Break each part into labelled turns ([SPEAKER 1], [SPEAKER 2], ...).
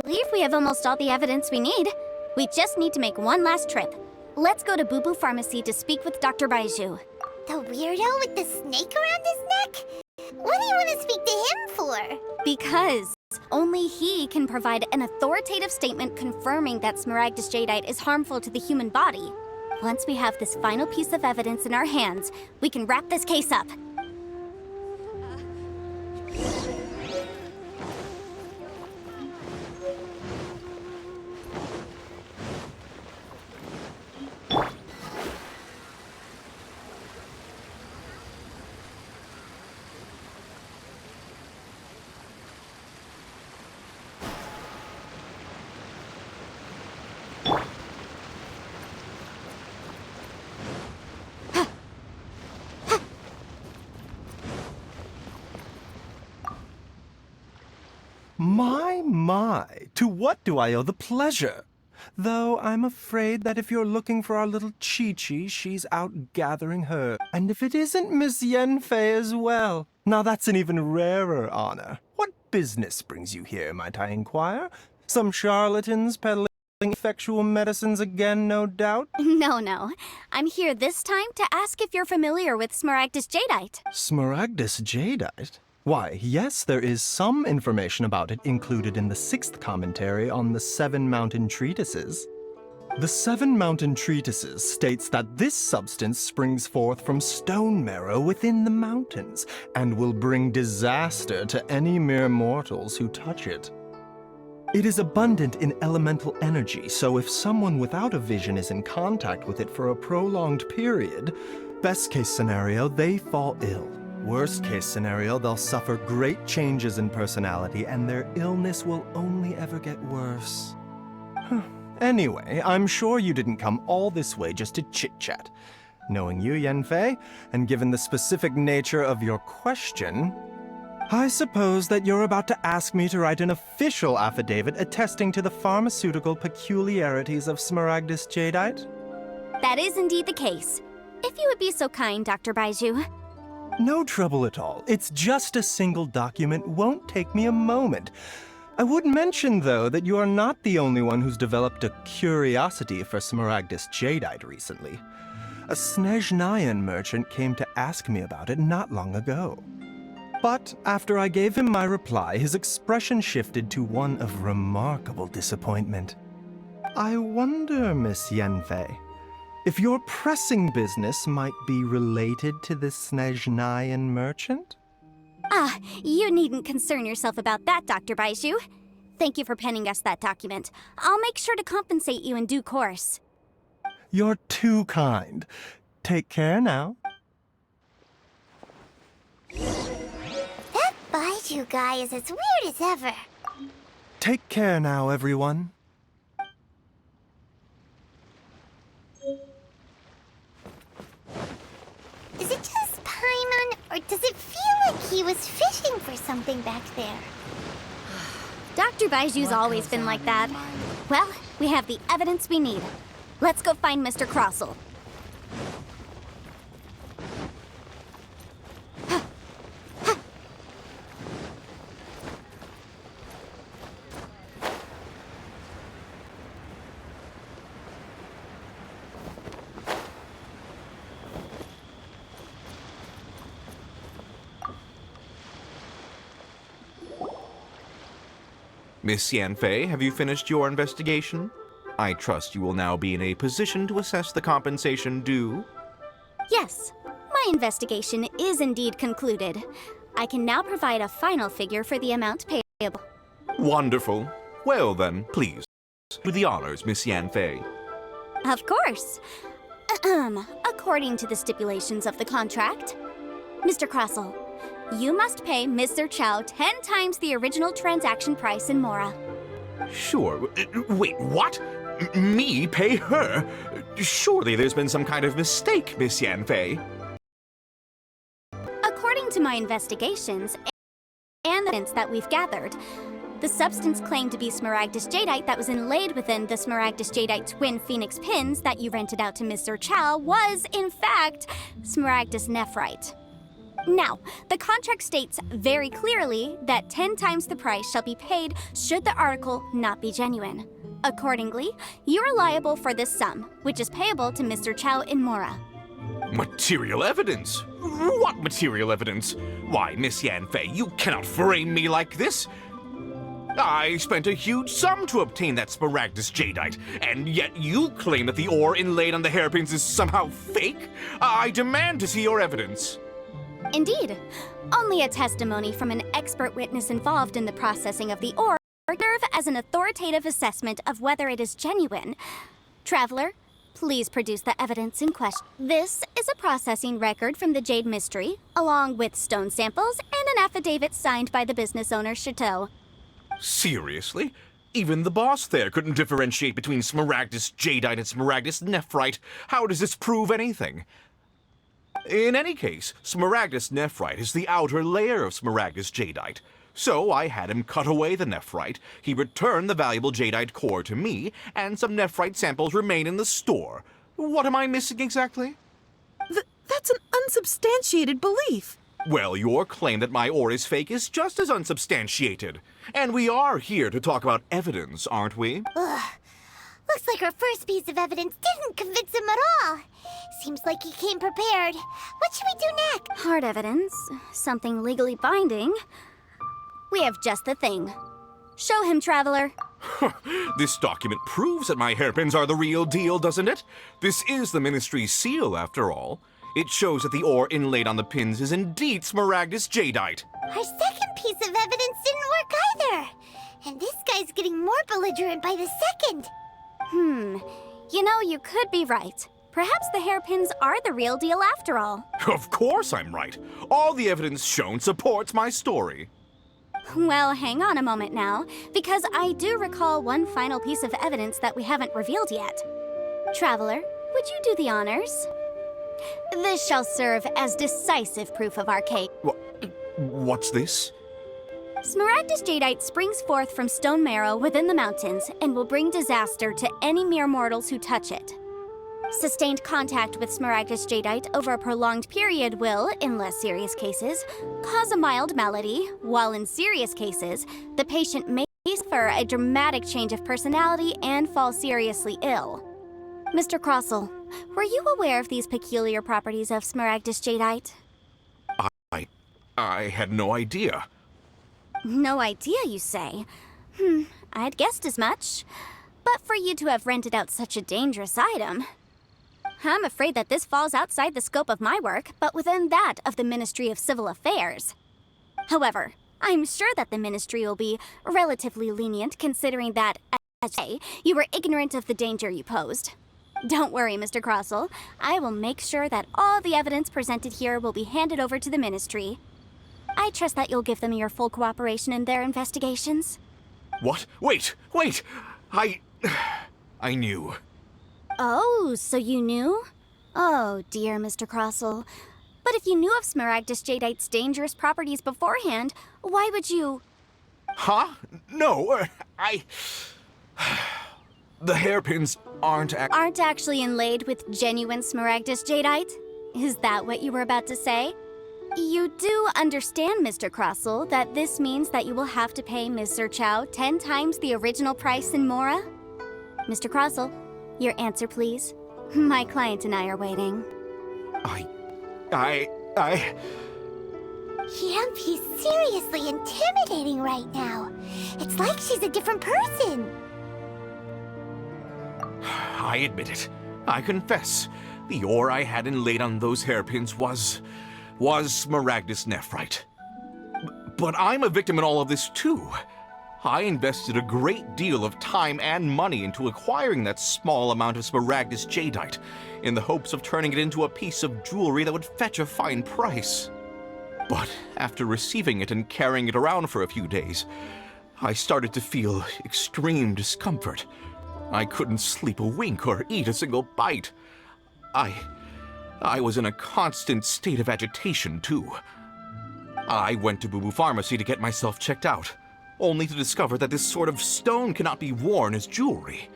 [SPEAKER 1] believe we have almost all the evidence we need. We just need to make one last trip. Let's go to Boo Boo Pharmacy to speak with Dr. Baiju.
[SPEAKER 2] The weirdo with the snake around his neck? What do you want to speak to him for?
[SPEAKER 1] Because only he can provide an authoritative statement confirming that Smaragdus Jadeite is harmful to the human body. Once we have this final piece of evidence in our hands, we can wrap this case up.
[SPEAKER 3] My, to what do I owe the pleasure? Though I'm afraid that if you're looking for our little Chi-Chi, she's out gathering her. And if it isn't Miss Yanfei as well, now that's an even rarer honor. What business brings you here, might I inquire? Some charlatans peddling effectual medicines again, no doubt?
[SPEAKER 1] No. I'm here this time to ask if you're familiar with Smaragdus Jadeite.
[SPEAKER 3] Smaragdus Jadeite? Why, yes, there is some information about it included in the 6th commentary on the 7 Mountain Treatises. The 7 Mountain Treatises states that this substance springs forth from stone marrow within the mountains and will bring disaster to any mere mortals who touch it. It is abundant in elemental energy, so if someone without a vision is in contact with it for a prolonged period, best case scenario, they fall ill. Worst case scenario, they'll suffer great changes in personality and their illness will only ever get worse. Anyway, I'm sure you didn't come all this way just to chit-chat. Knowing you, Yanfei, and given the specific nature of your question, I suppose that you're about to ask me to write an official affidavit attesting to the pharmaceutical peculiarities of Smaragdus Jadeite?
[SPEAKER 1] That is indeed the case. If you would be so kind, Dr. Baiju.
[SPEAKER 3] No trouble at all. It's just a single document. Won't take me a moment. I would mention, though, that you are not the only one who's developed a curiosity for Smaragdus Jadeite recently. A Snezhnayan merchant came to ask me about it not long ago. But after I gave him my reply, his expression shifted to one of remarkable disappointment. I wonder, Miss Yanfei, if your pressing business might be related to this Snezhnayan merchant?
[SPEAKER 1] You needn't concern yourself about that, Dr. Baiju. Thank you for penning us that document. I'll make sure to compensate you in due course.
[SPEAKER 3] You're too kind. Take care now.
[SPEAKER 2] That Baiju guy is as weird as ever.
[SPEAKER 3] Take care now, everyone.
[SPEAKER 2] Is it just Paimon, or does it feel like he was fishing for something back there?
[SPEAKER 1] Dr. Baiju's always been like that. Well, we have the evidence we need. Let's go find Mr. Crossell.
[SPEAKER 4] Miss Yanfei, have you finished your investigation? I trust you will now be in a position to assess the compensation due.
[SPEAKER 1] Yes, my investigation is indeed concluded. I can now provide a final figure for the amount payable.
[SPEAKER 4] Wonderful. Well then, please, do the honors, Miss Yanfei.
[SPEAKER 1] Of course. According to the stipulations of the contract, Mr. Crossell, you must pay Mr. Chow 10 times the original transaction price in Mora.
[SPEAKER 4] Sure. Wait, what? Me pay her? Surely there's been some kind of mistake, Miss Yanfei.
[SPEAKER 1] According to my investigations and the evidence that we've gathered, the substance claimed to be Smaragdus Jadeite that was inlaid within the Smaragdus Jadeite twin phoenix pins that you rented out to Mr. Chow was, in fact, Smaragdus Nephrite. Now, the contract states very clearly that 10 times the price shall be paid should the article not be genuine. Accordingly, you are liable for this sum, which is payable to Mr. Chow in Mora.
[SPEAKER 4] Material evidence? What material evidence? Why, Miss Yanfei, you cannot frame me like this. I spent a huge sum to obtain that Smaragdus jadeite, and yet you claim that the ore inlaid on the hairpins is somehow fake? I demand to see your evidence.
[SPEAKER 1] Indeed. Only a testimony from an expert witness involved in the processing of the ore serve as an authoritative assessment of whether it is genuine. Traveler, please produce the evidence in question. This is a processing record from the Jade Mystery, along with stone samples and an affidavit signed by the business owner, Chateau.
[SPEAKER 4] Seriously? Even the boss there couldn't differentiate between Smaragdus jadeite and Smaragdus nephrite. How does this prove anything? In any case, Smaragdus nephrite is the outer layer of Smaragdus jadeite. So I had him cut away the nephrite, he returned the valuable jadeite core to me, and some nephrite samples remain in the store. What am I missing exactly?
[SPEAKER 5] That's an unsubstantiated belief.
[SPEAKER 4] Well, your claim that my ore is fake is just as unsubstantiated. And we are here to talk about evidence, aren't we?
[SPEAKER 2] Ugh. Looks like our first piece of evidence didn't convince him at all. Seems like he came prepared. What should we do next?
[SPEAKER 1] Hard evidence, something legally binding. We have just the thing. Show him, Traveler.
[SPEAKER 4] This document proves that my hairpins are the real deal, doesn't it? This is the Ministry's seal, after all. It shows that the ore inlaid on the pins is indeed Smaragdus jadeite.
[SPEAKER 2] Our second piece of evidence didn't work either. And this guy's getting more belligerent by the second.
[SPEAKER 1] You know, you could be right. Perhaps the hairpins are the real deal after all.
[SPEAKER 4] Of course I'm right. All the evidence shown supports my story.
[SPEAKER 1] Well, hang on a moment now, because I do recall one final piece of evidence that we haven't revealed yet. Traveler, would you do the honors? This shall serve as decisive proof of our case.
[SPEAKER 4] What's this?
[SPEAKER 1] Smaragdus jadeite springs forth from stone marrow within the mountains and will bring disaster to any mere mortals who touch it. Sustained contact with Smaragdus jadeite over a prolonged period will, in less serious cases, cause a mild malady, while in serious cases, the patient may suffer a dramatic change of personality and fall seriously ill. Mr. Crossell, were you aware of these peculiar properties of Smaragdus jadeite?
[SPEAKER 4] I had no idea.
[SPEAKER 1] No idea, you say? I'd guessed as much. But for you to have rented out such a dangerous item... I'm afraid that this falls outside the scope of my work, but within that of the Ministry of Civil Affairs. However, I'm sure that the Ministry will be relatively lenient considering that, as you say, you were ignorant of the danger you posed. Don't worry, Mr. Crossell. I will make sure that all the evidence presented here will be handed over to the Ministry. I trust that you'll give them your full cooperation in their investigations.
[SPEAKER 4] What? Wait! I knew.
[SPEAKER 1] Oh, so you knew? Oh, dear Mr. Crossell. But if you knew of Smaragdus jadeite's dangerous properties beforehand, why would you...
[SPEAKER 4] Huh? No, The hairpins aren't
[SPEAKER 1] actually inlaid with genuine Smaragdus jadeite? Is that what you were about to say? You do understand, Mr. Crossell, that this means that you will have to pay Mr. Chow 10 times the original price in Mora? Mr. Crossell, your answer, please. My client and I are waiting.
[SPEAKER 2] Yanfei's seriously intimidating right now. It's like she's a different person.
[SPEAKER 4] I admit it. I confess. The ore I had inlaid on those hairpins was Smaragdus nephrite. But I'm a victim in all of this too. I invested a great deal of time and money into acquiring that small amount of Smaragdus jadeite, in the hopes of turning it into a piece of jewelry that would fetch a fine price. But after receiving it and carrying it around for a few days, I started to feel extreme discomfort. I couldn't sleep a wink or eat a single bite. I was in a constant state of agitation, too. I went to Boo Boo Pharmacy to get myself checked out, only to discover that this sort of stone cannot be worn as jewelry.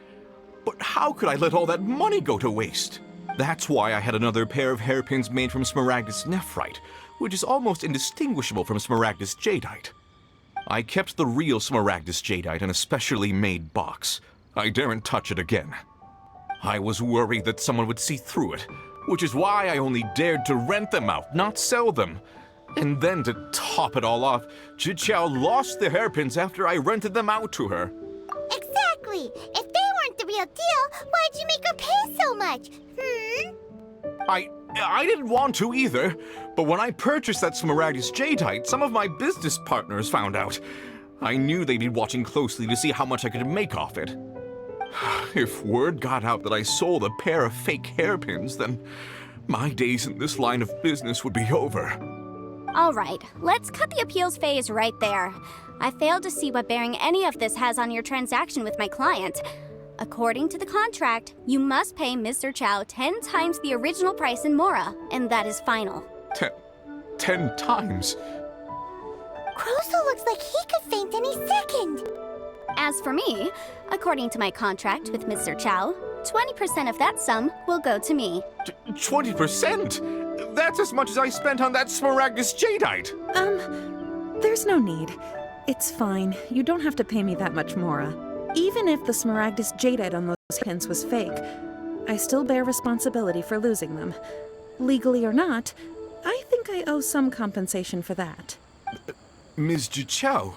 [SPEAKER 4] But how could I let all that money go to waste? That's why I had another pair of hairpins made from Smaragdus nephrite, which is almost indistinguishable from Smaragdus jadeite. I kept the real Smaragdus jadeite in a specially made box. I daren't touch it again. I was worried that someone would see through it, which is why I only dared to rent them out, not sell them. And then to top it all off, Chichao lost the hairpins after I rented them out to her.
[SPEAKER 2] Exactly! If they weren't the real deal, why'd you make her pay so much?
[SPEAKER 4] I didn't want to either, but when I purchased that Smaragdus jadeite, some of my business partners found out. I knew they'd be watching closely to see how much I could make off it. If word got out that I sold a pair of fake hairpins, then my days in this line of business would be over.
[SPEAKER 1] All right, let's cut the appeals phase right there. I failed to see what bearing any of this has on your transaction with my client. According to the contract, you must pay Mr. Chow 10 times the original price in Mora, and that is final.
[SPEAKER 4] 10 times?
[SPEAKER 2] Kroso looks like he could faint any second.
[SPEAKER 1] As for me, according to my contract with Mr. Chow, 20% of that sum will go to me.
[SPEAKER 4] 20%? That's as much as I spent on that Smaragdus jadeite.
[SPEAKER 5] There's no need. It's fine. You don't have to pay me that much, Mora. Even if the Smaragdus jadeite on those pins was fake, I still bear responsibility for losing them. Legally or not, I think I owe some compensation for that.
[SPEAKER 4] Ms. Jichao,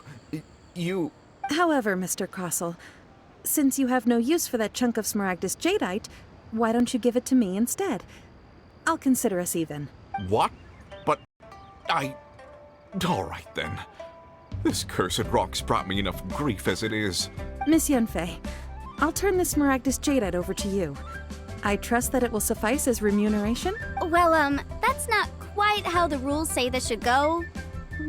[SPEAKER 4] you...
[SPEAKER 5] However, Mr. Crossell, since you have no use for that chunk of Smaragdus jadeite, why don't you give it to me instead? I'll consider us even.
[SPEAKER 4] What? But all right then. This cursed rock's brought me enough grief as it is.
[SPEAKER 5] Miss Yanfei, I'll turn the Smaragdus jadeite over to you. I trust that it will suffice as remuneration?
[SPEAKER 1] Well, that's not quite how the rules say this should go.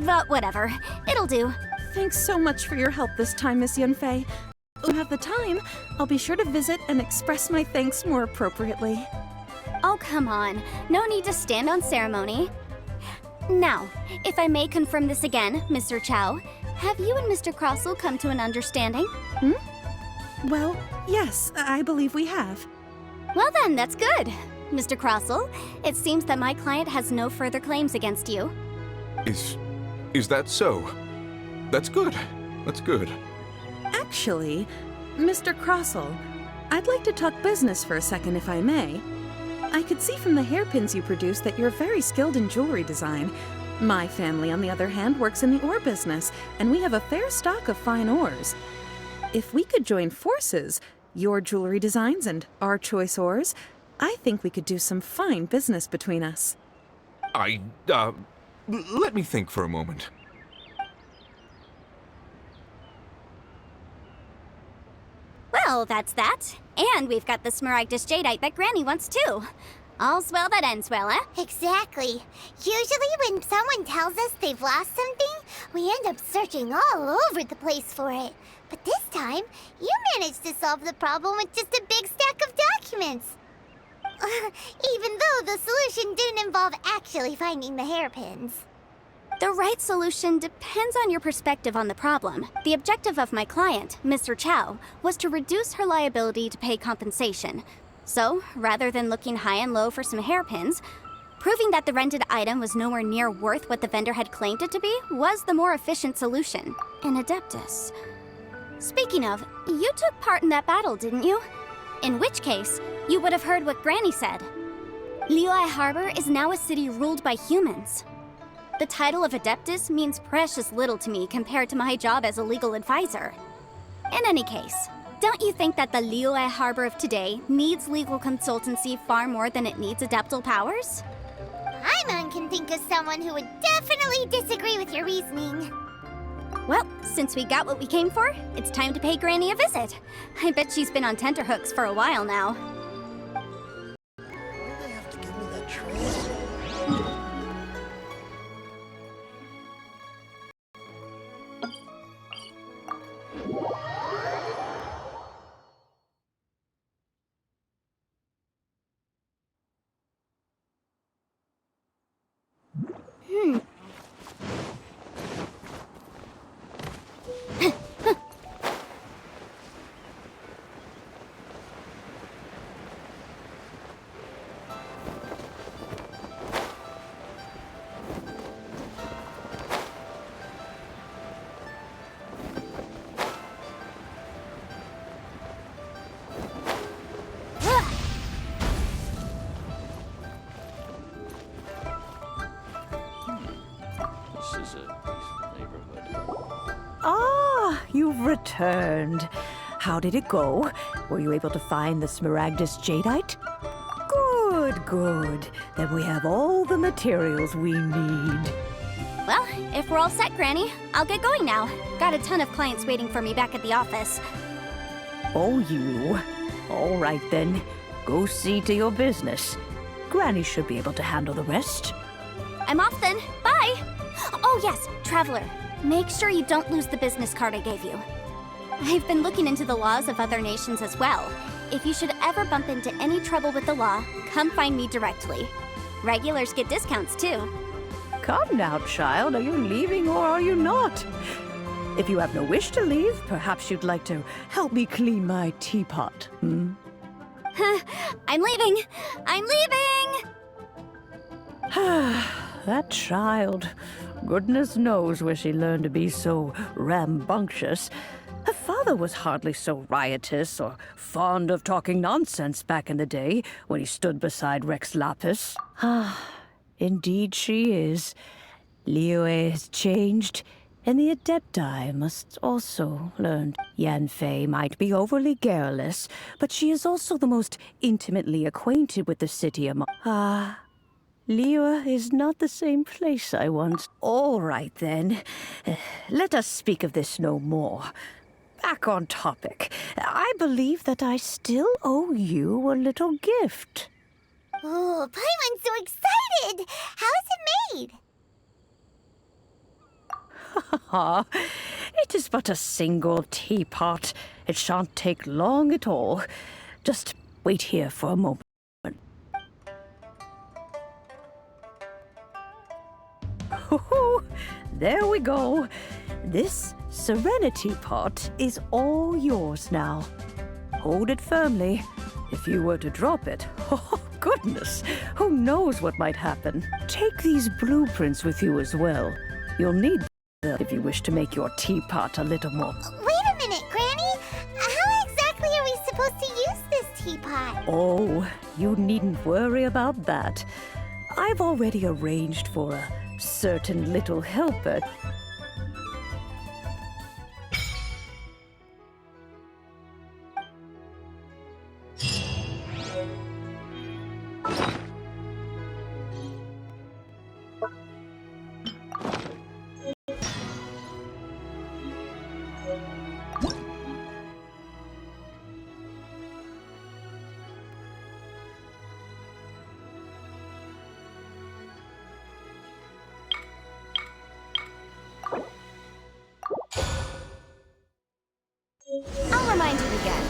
[SPEAKER 1] But whatever, it'll do.
[SPEAKER 5] Thanks so much for your help this time, Miss Yanfei. When you have the time, I'll be sure to visit and express my thanks more appropriately.
[SPEAKER 1] Oh, come on. No need to stand on ceremony. Now, if I may confirm this again, Mr. Chow, have you and Mr. Crossell come to an understanding?
[SPEAKER 5] Well, yes, I believe we have.
[SPEAKER 1] Well then, that's good. Mr. Crossell, it seems that my client has no further claims against you.
[SPEAKER 4] Is that so? That's good. That's good.
[SPEAKER 5] Actually, Mr. Crossell, I'd like to talk business for a second if I may. I could see from the hairpins you produce that you're very skilled in jewelry design. My family, on the other hand, works in the ore business, and we have a fair stock of fine ores. If we could join forces, your jewelry designs and our choice ores, I think we could do some fine business between us.
[SPEAKER 4] Let me think for a moment.
[SPEAKER 1] Well, that's that. And we've got the Smaragdus jadeite that Granny wants too. All's well that ends well, eh?
[SPEAKER 2] Exactly. Usually when someone tells us they've lost something, we end up searching all over the place for it. But this time, you managed to solve the problem with just a big stack of documents. Even though the solution didn't involve actually finding the hairpins.
[SPEAKER 1] The right solution depends on your perspective on the problem. The objective of my client, Mr. Chow, was to reduce her liability to pay compensation. So, rather than looking high and low for some hairpins, proving that the rented item was nowhere near worth what the vendor had claimed it to be was the more efficient solution. An Adeptus. Speaking of, you took part in that battle, didn't you? In which case, you would have heard what Granny said. Liyue Harbor is now a city ruled by humans. The title of Adeptus means precious little to me compared to my job as a legal advisor. In any case, don't you think that the Liyue Harbor of today needs legal consultancy far more than it needs adeptal powers?
[SPEAKER 2] Paimon can think of someone who would definitely disagree with your reasoning.
[SPEAKER 1] Well, since we got what we came for, it's time to pay Granny a visit. I bet she's been on tenterhooks for a while now.
[SPEAKER 6] They have to give me that tray.
[SPEAKER 7] This is a decent neighborhood.
[SPEAKER 8] Ah, you've returned. How did it go? Were you able to find the Smaragdus Jadeite? Good, good. Then we have all the materials we need.
[SPEAKER 1] Well, if we're all set, Granny, I'll get going now. Got a ton of clients waiting for me back at the office.
[SPEAKER 8] Oh, you. All right then. Go see to your business. Granny should be able to handle the rest.
[SPEAKER 1] I'm off then. Bye! Oh yes, Traveler. Make sure you don't lose the business card I gave you. I've been looking into the laws of other nations as well. If you should ever bump into any trouble with the law, come find me directly. Regulars get discounts too.
[SPEAKER 8] Come now, child. Are you leaving or are you not? If you have no wish to leave, perhaps you'd like to help me clean my teapot, hmm?
[SPEAKER 1] I'm leaving! I'm leaving!
[SPEAKER 8] That child. Goodness knows where she learned to be so rambunctious. Her father was hardly so riotous or fond of talking nonsense back in the day when he stood beside Rex Lapis. Indeed she is. Liyue has changed, and the Adepti must also learn. Yanfei might be overly garrulous, but she is also the most intimately acquainted with the city among... Liyue is not the same place I once... All right, then. Let us speak of this no more. Back on topic. I believe that I still owe you a little gift.
[SPEAKER 2] Oh, Paimon's so excited! How is it made?
[SPEAKER 8] It is but a single teapot. It shan't take long at all. Just wait here for a moment. There we go. This Serenity Pot is all yours now. Hold it firmly. If you were to drop it, oh goodness, who knows what might happen. Take these blueprints with you as well. You'll need them if you wish to make your teapot a little more...
[SPEAKER 2] Wait a minute, Granny! How exactly are we supposed to use this teapot?
[SPEAKER 8] Oh, you needn't worry about that. I've already arranged for a certain little helper.
[SPEAKER 1] I'll remind you again.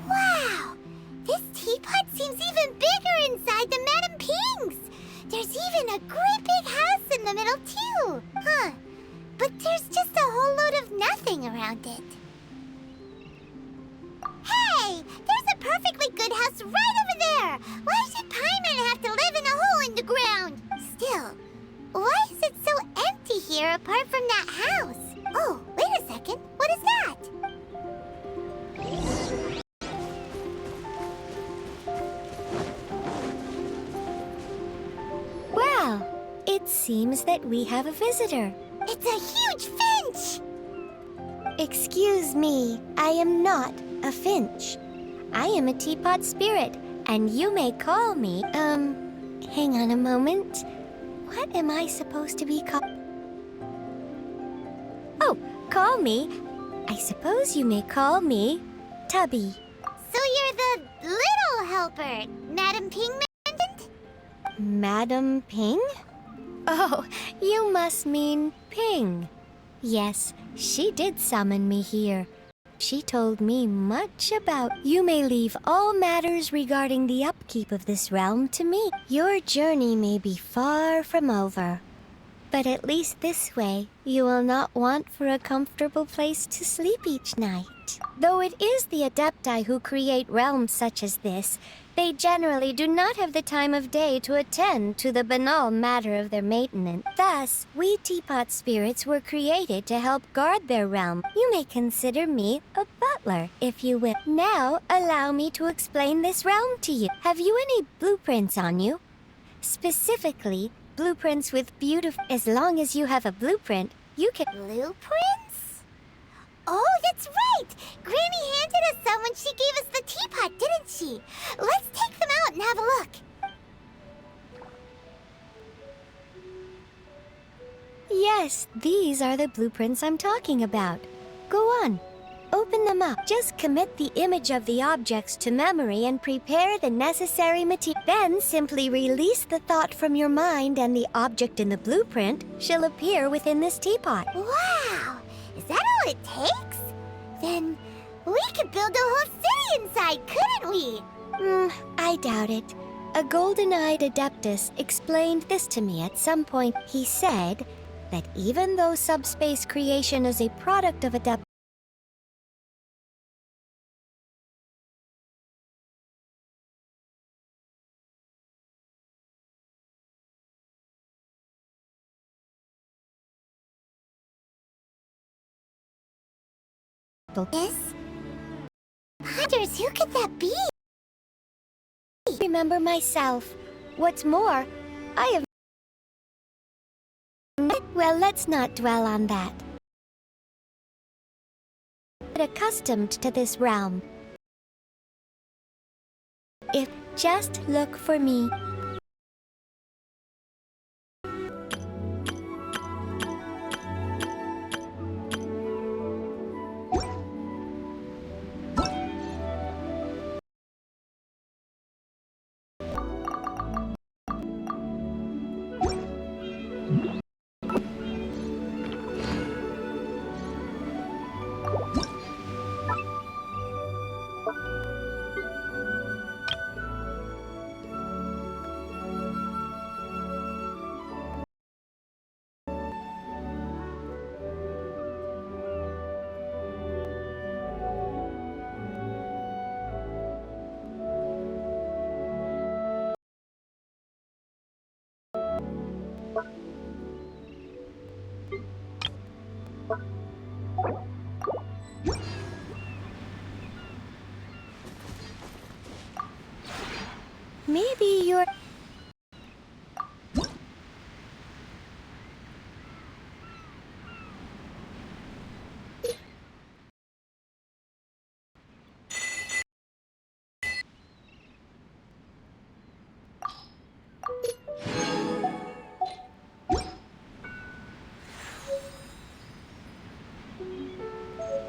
[SPEAKER 2] Wow! This teapot seems even bigger inside than Madame Ping's! There's even a great big house in the middle, too! Huh. But there's just a whole load of nothing around it. Hey! There's a perfectly good house right over there! Why should Paimon have to live in a hole in the ground? Still, why is it so empty here apart from that house? Oh, wait a second. What is that?
[SPEAKER 9] Well, it seems that we have a visitor.
[SPEAKER 2] It's a huge finch!
[SPEAKER 9] Excuse me, I am not a finch. I am a teapot spirit, and you may call me, hang on a moment. What am I supposed to be called? Oh, call me. I suppose you may call me Tubby.
[SPEAKER 2] So you're the little helper, Madame Ping mentioned?
[SPEAKER 9] Madam Ping? Oh, you must mean Ping. Yes, she did summon me here. she told me much about. You may leave all matters regarding the upkeep of this realm to me. Your journey may be far from over, but at least this way, you will not want for a comfortable place to sleep each night. Though it is the Adepti who create realms such as this, they generally do not have the time of day to attend to the banal matter of their maintenance. Thus, we teapot spirits were created to help guard their realm. You may consider me a butler, if you will. Now, allow me to explain this realm to you. Have you any blueprints on you? Specifically, blueprints with beautiful... As long as you have a blueprint, you can...
[SPEAKER 2] Blueprints? Oh, that's right! Granny handed us some when she gave us the teapot, didn't she? Let's take them out and have a look.
[SPEAKER 9] Yes, these are the blueprints I'm talking about. Go on. Open them up. Just commit the image of the objects to memory and prepare the necessary material. Then simply release the thought from your mind and the object in the blueprint shall appear within this teapot.
[SPEAKER 2] Wow! Is that all it takes? Then we could build a whole city inside, couldn't we?
[SPEAKER 9] I doubt it. A golden-eyed adeptus explained this to me at some point. He said that even though subspace creation is a product of adeptus,
[SPEAKER 2] Yes? Hunters, who could that be?
[SPEAKER 9] remember myself. What's more, I have... Well, let's not dwell on that. Accustomed to this realm. If just look for me. Maybe you're...